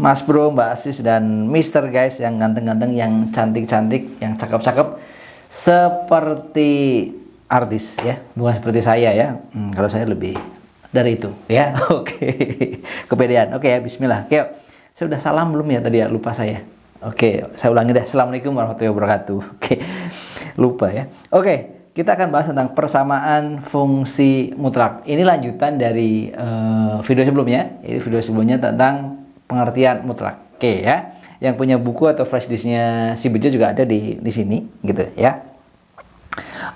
Mas Bro, Mbak Asis, dan Mister guys yang ganteng-ganteng, yang cantik-cantik, yang cakep-cakep, seperti artis ya, bukan seperti saya ya. Kalau saya lebih dari itu ya. Oke, kepedean. Oke ya, Bismillah. Oke, saya udah salam belum ya tadi ya, lupa saya. Oke, saya ulangi deh. Assalamualaikum warahmatullahi wabarakatuh. Oke, lupa ya. Oke, kita akan bahas tentang persamaan fungsi mutlak. Ini lanjutan dari video sebelumnya. Ini video sebelumnya tentang pengertian mutlak. Oke ya. Yang punya buku atau flash disknya si Bejo juga ada di sini gitu ya.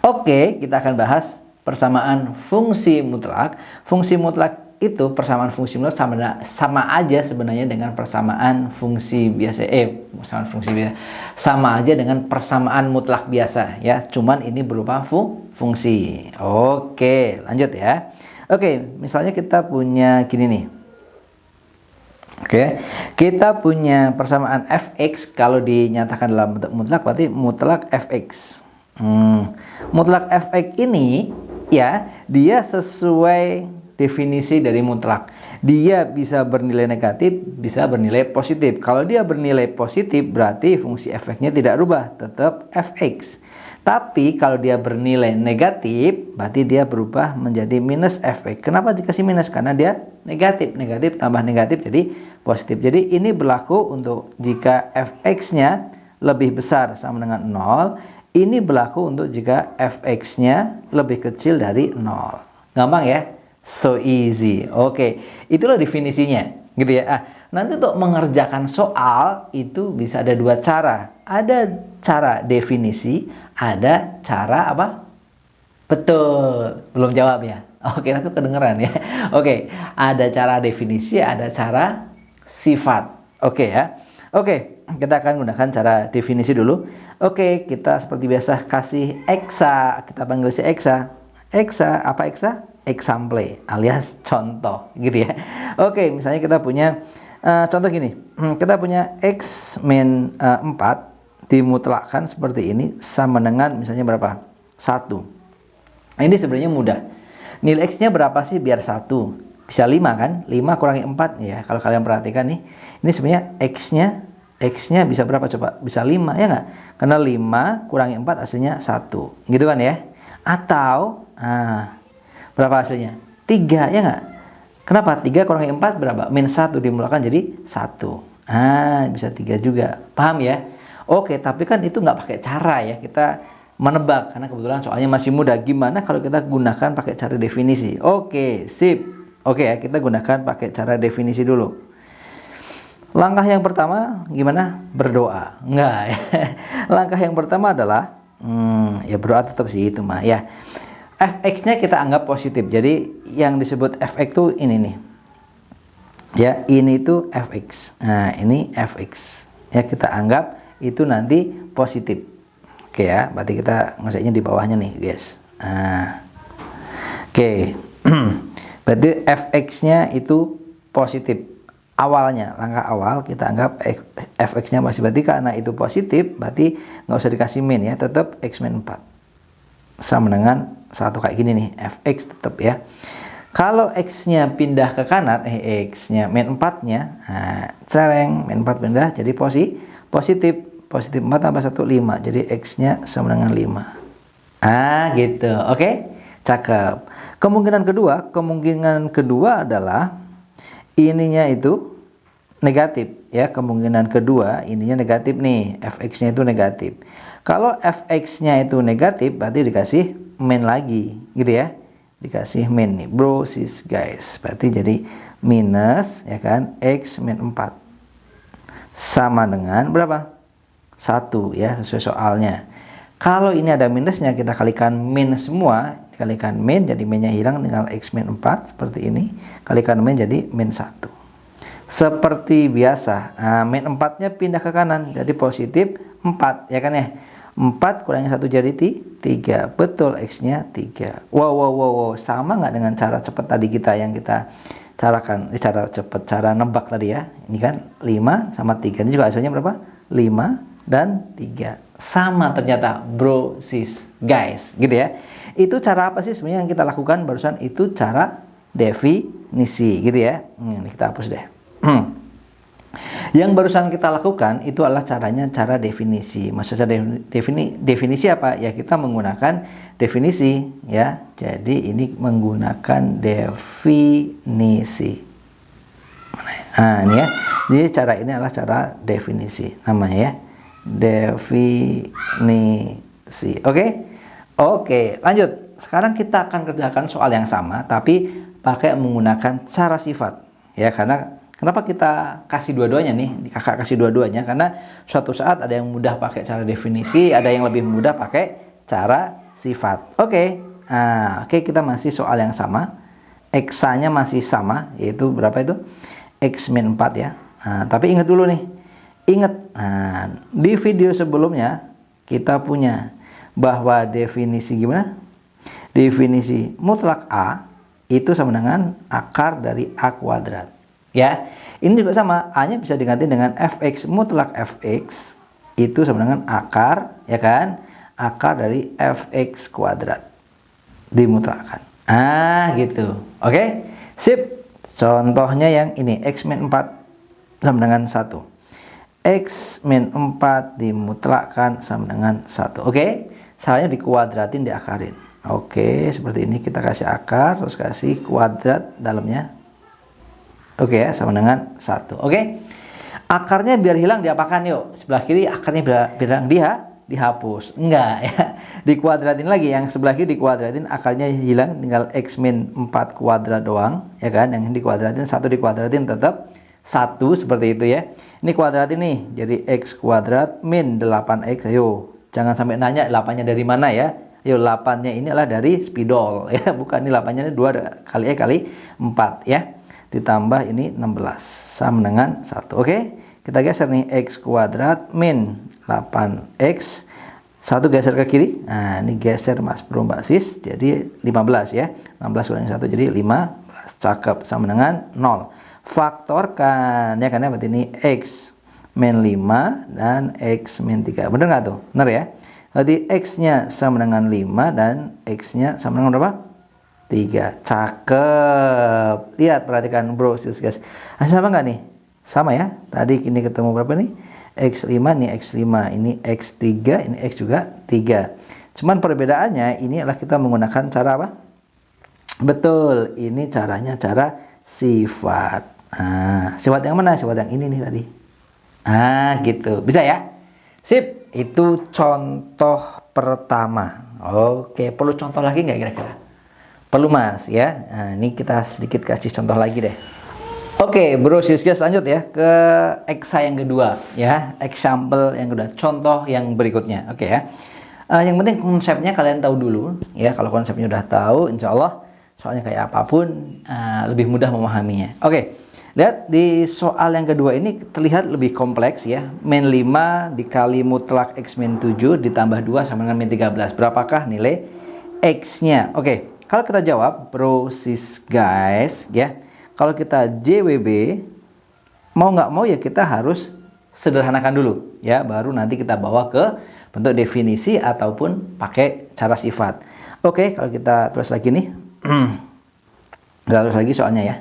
Oke, kita akan bahas persamaan fungsi mutlak. Fungsi mutlak itu, persamaan fungsi mutlak sama aja sebenarnya dengan persamaan fungsi biasa. Persamaan fungsi biasa sama aja dengan persamaan mutlak biasa ya. Cuman ini berupa fungsi. Oke, lanjut ya. Oke, misalnya kita punya gini nih. Oke, kita punya persamaan fx, kalau dinyatakan dalam bentuk mutlak berarti mutlak fx. Mutlak fx ini ya, dia sesuai definisi dari mutlak. Dia bisa bernilai negatif, bisa bernilai positif. Kalau dia bernilai positif berarti fungsi fx-nya tidak rubah, tetap fx. Tapi kalau dia bernilai negatif, berarti dia berubah menjadi minus fx. Kenapa dikasih minus? Karena dia negatif. Negatif tambah negatif jadi positif. Jadi ini berlaku untuk jika fx-nya lebih besar sama dengan 0. Ini berlaku untuk jika fx-nya lebih kecil dari 0. Gampang ya? So easy. Oke, itulah definisinya gitu ya. Nanti untuk mengerjakan soal itu bisa ada dua cara. Ada cara definisi, ada cara apa? Betul, belum jawab ya. Oke, aku kedengeran ya. Oke, ada cara definisi, ada cara sifat. Oke ya. Oke, kita akan gunakan cara definisi dulu. Oke, kita seperti biasa kasih eksa, kita panggil si eksa. Eksa, apa eksa? Example alias contoh gitu ya. Oke, misalnya kita punya contoh gini. Kita punya x min 4 dimutlakkan seperti ini sama dengan misalnya berapa? 1. Nah, ini sebenarnya mudah. Nilai x-nya berapa sih biar 1? Bisa 5 kan? 5 kurangi 4 ya. Kalau kalian perhatikan nih, ini sebenarnya x-nya bisa berapa coba? Bisa 5 ya nggak? Karena 5 kurangi 4 hasilnya 1. Gitu kan ya? Atau berapa hasilnya? 3 ya nggak? Kenapa? 3 kurangi 4 berapa? Min 1 dimulakan jadi 1. Bisa 3 juga. Paham ya? Oke, tapi kan itu nggak pakai cara ya. Kita menebak karena kebetulan soalnya masih mudah. Gimana kalau kita gunakan pakai cara definisi? Oke, sip. Oke ya, kita gunakan pakai cara definisi dulu. Langkah yang pertama gimana? Berdoa. Enggak ya. Langkah yang pertama adalah ya berdoa tetap sih itu mah ya. Fx-nya kita anggap positif. Jadi yang disebut fx itu ini nih. Ya, ini itu fx. Nah, ini fx. Ya, kita anggap itu nanti positif. Oke ya, berarti kita ngesetnya di bawahnya nih, guys. Oke. Berarti fx-nya itu positif. Awalnya, langkah awal kita anggap fx-nya masih, berarti karena itu positif, berarti nggak usah dikasih min ya, tetap x min 4. Sama dengan 1 kayak gini nih, fx tetap ya. Kalau x-nya pindah ke kanan, x-nya min 4-nya, cereng, min 4 pindah jadi positif. Positif 4 tambah 1, 5. Jadi x-nya sama dengan 5. Gitu. Oke? Cakep. Kemungkinan kedua adalah ininya itu negatif ya. Kemungkinan kedua ininya negatif nih, fx-nya itu negatif. Kalau fx-nya itu negatif berarti dikasih min lagi gitu ya. Dikasih min nih, bro, sis, guys. Berarti jadi minus ya kan, x min 4 sama dengan berapa? 1 ya, sesuai soalnya. Kalau ini ada minusnya, kita kalikan min semua, dikalikan min jadi minnya hilang, tinggal x min 4 seperti ini, kalikan min jadi min 1. Seperti biasa, min 4-nya pindah ke kanan jadi positif 4 ya kan ya. 4 kurangi 1 jadi 3. Betul, x-nya 3. Wow. Sama nggak dengan cara cepat tadi yang kita carakan? Cara cepat, cara nebak tadi ya. Ini kan 5 sama 3. Ini juga hasilnya berapa? 5 dan 3. Sama ternyata, bro, sis, guys. Gitu ya. Itu cara apa sih sebenarnya yang kita lakukan barusan? Itu cara definisi gitu ya. Ini kita hapus deh. Yang barusan kita lakukan itu adalah cara definisi. Maksudnya definisi apa? Ya kita menggunakan definisi ya. Jadi ini menggunakan definisi. Nah, ini ya. Jadi cara ini adalah cara definisi namanya ya. Definisi. Oke, lanjut. Sekarang kita akan kerjakan soal yang sama tapi pakai menggunakan cara sifat. Ya, karena kenapa kita kasih dua-duanya nih? Kakak kasih dua-duanya karena suatu saat ada yang mudah pakai cara definisi, ada yang lebih mudah pakai cara sifat. Nah, kita masih soal yang sama. X-nya masih sama, yaitu berapa itu? X min 4 ya. Nah, tapi ingat dulu nih. Nah, di video sebelumnya kita punya bahwa definisi gimana? Definisi mutlak A itu sama dengan akar dari A kuadrat. Ya, ini juga sama, A-nya bisa diganti dengan fx mutlak fx itu sama dengan akar, ya kan? Akar dari fx kuadrat dimutlakkan. Gitu. Sip. Contohnya yang ini, x min 4 sama dengan 1. X min 4 dimutlakkan sama dengan 1. Salahnya dikuadratin, diakarin. Seperti ini kita kasih akar, terus kasih kuadrat dalamnya. Ya, sama dengan 1. Akarnya biar hilang diapakan yuk? Sebelah kiri akarnya biar dihapus. Enggak ya. Dikuadratin lagi, yang sebelah kiri dikuadratin, akarnya hilang, tinggal x min 4 kuadrat doang, ya kan? Yang dikuadratin, 1 dikuadratin tetap 1 seperti itu ya. Ini kuadratin nih, jadi x kuadrat min 8x. Ayo, jangan sampai nanya 8-nya dari mana ya. Ayo, 8-nya ini adalah dari spidol ya, bukan ini 8-nya ini 2 kali 4 ya. Ditambah ini 16 sama dengan 1. Kita geser nih, x kuadrat min 8x, 1 geser ke kiri. Nah, ini geser Mas Bro Mbak Sis, jadi 15 ya. 16 kurangi 1 jadi 15. Cakep, sama dengan 0. Faktorkan ya, karena berarti ini x min 5 dan x min 3. Bener nggak tuh? Bener ya. Berarti x-nya sama dengan 5 dan x-nya sama dengan berapa? 3. Cakep. Lihat, perhatikan bro sis guys. Sama nggak nih? Sama ya. Tadi ini ketemu berapa nih? X5, nih X5, ini X3, ini X juga 3. Cuman perbedaannya ini adalah kita menggunakan cara apa? Betul, ini caranya cara sifat. Sifat yang mana? Sifat yang ini nih tadi. Gitu. Bisa ya? Sip, itu contoh pertama. Perlu contoh lagi nggak kira-kira? Perlu Mas ya. Ini kita sedikit kasih contoh lagi deh. Bro sis guys, lanjut ya ke eksa yang kedua ya, example yang kedua, contoh yang berikutnya. Ya. Yang penting konsepnya kalian tahu dulu ya. Kalau konsepnya udah tahu, insya Allah soalnya kayak apapun lebih mudah memahaminya. Lihat di soal yang kedua ini terlihat lebih kompleks ya. Min 5 dikali mutlak x min 7 ditambah 2 sama dengan min 13. Berapakah nilai x-nya? Kalau kita jawab bro sis guys ya, kalau kita JWB, mau nggak mau ya kita harus sederhanakan dulu ya, baru nanti kita bawa ke bentuk definisi ataupun pakai cara sifat. Kalau kita tulis lagi nih, kita tulis lagi soalnya ya.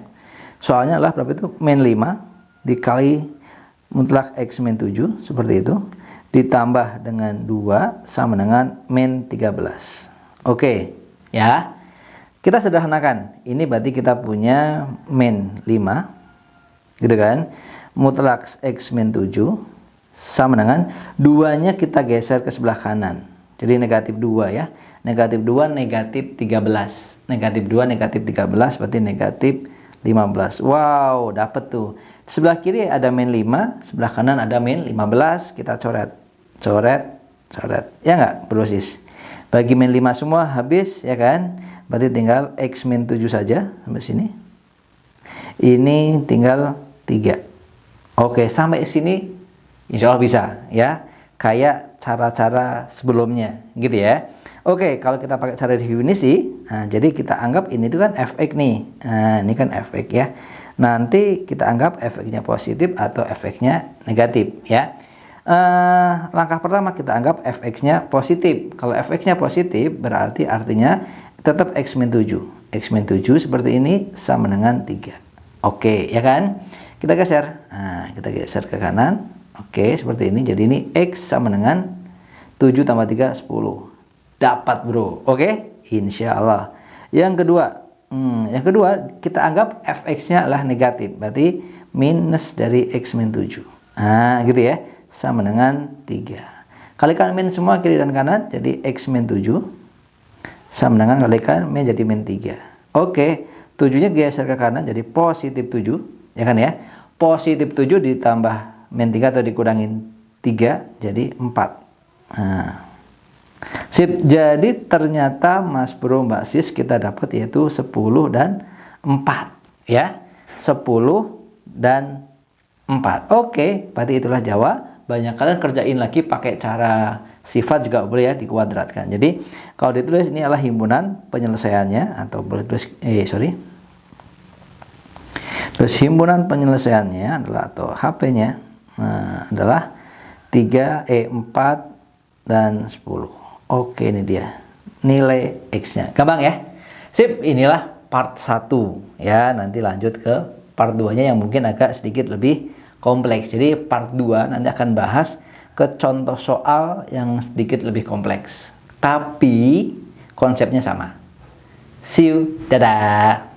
Soalnya adalah berapa itu? Min 5 dikali mutlak x min 7, seperti itu, ditambah dengan 2 sama dengan min 13. Ya. Kita sederhanakan, ini berarti kita punya min 5, gitu kan, mutlak x min 7, sama dengan 2-nya kita geser ke sebelah kanan, jadi negatif 2 ya, negatif 2, negatif 13, negatif 2, negatif 13, berarti negatif 15, wow, dapet tuh, sebelah kiri ada min 5, sebelah kanan ada min 15, kita coret, ya nggak, brosis, bagi min 5 semua habis, ya kan. Berarti tinggal x min 7 saja sampai sini. Ini tinggal 3. Sampai sini insya Allah bisa ya. Kayak cara-cara sebelumnya gitu ya. Kalau kita pakai cara definisi, jadi kita anggap ini tuh kan fx nih. Ini kan fx ya. Nanti kita anggap fx-nya positif atau fx-nya negatif ya. Langkah pertama kita anggap fx-nya positif. Kalau fx-nya positif berarti artinya tetap x min 7. X min 7 seperti ini sama dengan 3. Oke, ya kan? Kita geser. Nah, kita geser ke kanan. Oke, seperti ini. Jadi ini X sama dengan 7 tambah 3, 10. Dapat, bro. Oke? Insya Allah. Yang kedua, kita anggap fx-nya adalah negatif. Berarti minus dari x min 7. Nah, gitu ya. Sama dengan 3. Kalikan min semua kiri dan kanan. Jadi x min 7. Sama dengan kalikan min jadi min 3. Oke. 7-nya geser ke kanan. Jadi positif 7. Ya kan ya? Positif 7 ditambah min 3 atau dikurangin 3. Jadi 4. Nah. Sip, jadi ternyata Mas Bro Mbak Sis kita dapat yaitu 10 dan 4 ya. 10 dan 4. Oke, berarti itulah Jawa. Banyak kalian kerjain lagi pakai cara sifat juga boleh ya, dikuadratkan. Jadi kalau ditulis ini adalah himpunan penyelesaiannya, atau boleh tulis terus himpunan penyelesaiannya adalah, atau HP-nya adalah 4 dan 10. Oke, ini dia nilai X-nya. Gampang ya? Sip, inilah part 1 ya. Nanti lanjut ke part 2-nya yang mungkin agak sedikit lebih kompleks. Jadi part 2 nanti akan bahas ke contoh soal yang sedikit lebih kompleks. Tapi konsepnya sama. See you, dadah.